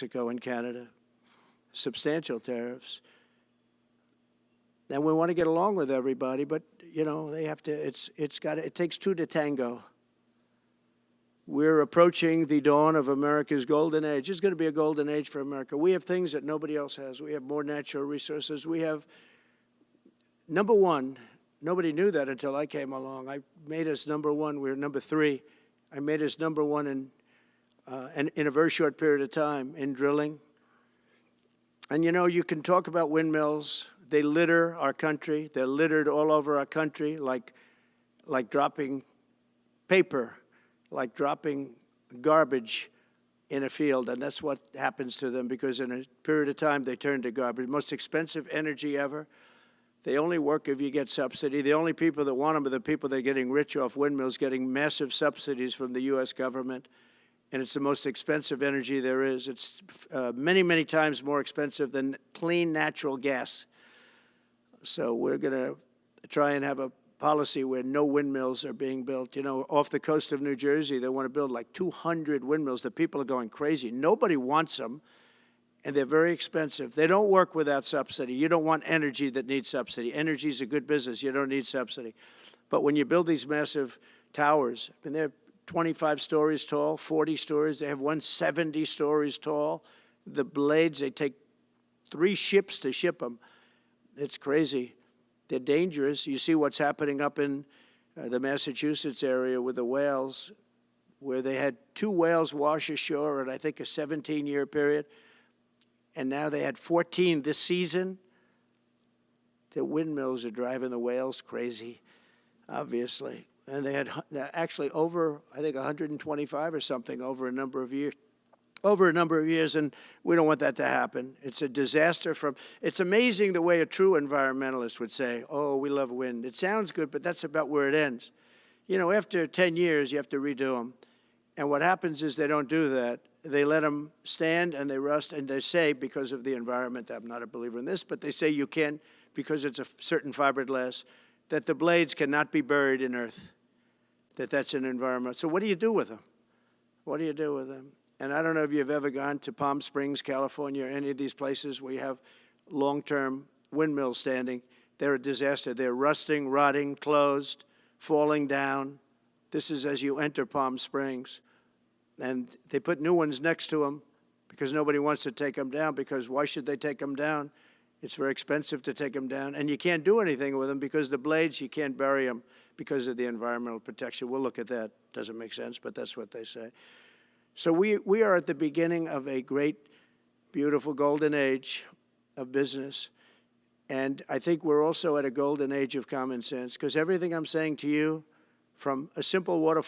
Mexico and Canada, substantial tariffs. And we want to get along with everybody, but you know they have to. It takes two to tango. We're approaching the dawn of America's golden age. It's going to be a golden age for America. We have things that nobody else has. We have more natural resources. We have, number one, nobody knew that until I came along. I made us number one. We were number three. I made us number one in a very short period of time in drilling. And you know, you can talk about windmills. They litter our country. They're littered all over our country like dropping paper, like dropping garbage in a field, and that's what happens to them because in a period of time they turn to garbage. Most expensive energy ever. They only work if you get subsidy. The only people that want them are the people that are getting rich off windmills, getting massive subsidies from the U.S. government, and it's the most expensive energy there is. It's many, many times more expensive than clean natural gas. So we're going to try and have a policy where no windmills are being built. You know, off the coast of New Jersey, they want to build like 200 windmills. The people are going crazy. Nobody wants them, and they're very expensive. They don't work without subsidy. You don't want energy that needs subsidy. Energy is a good business. You don't need subsidy. But when you build these massive towers, I mean, they're 25 stories tall, 40 stories. They have one 70 stories tall. The blades, they take 3 ships to ship them. It's crazy. They're dangerous. You see what's happening up in the Massachusetts area with the whales, where they had 2 whales wash ashore in, I think, a 17-year period. And now they had 14 this season. The windmills are driving the whales crazy, obviously. And they had actually over, I think, 125 or something over a number of years. And we don't want that to happen. It's a disaster. It's amazing the way a true environmentalist would say, oh, we love wind. It sounds good, but that's about where it ends. You know, after 10 years, you have to redo them. And what happens is they don't do that. They let them stand and they rust, and they say, because of the environment, I'm not a believer in this, but they say you can, because it's a certain fiberglass, that the blades cannot be buried in earth, that's an environment. So what do you do with them? What do you do with them? And I don't know if you've ever gone to Palm Springs, California, or any of these places where you have long-term windmills standing. They're a disaster. They're rusting, rotting, closed, falling down. This is as you enter Palm Springs. And they put new ones next to them because nobody wants to take them down, because why should they take them down? It's very expensive to take them down. And you can't do anything with them because the blades, you can't bury them because of the environmental protection. We'll look at that. Doesn't make sense, but that's what they say. So we are at the beginning of a great, beautiful golden age of business. And I think we're also at a golden age of common sense, because everything I'm saying to you, from a simple water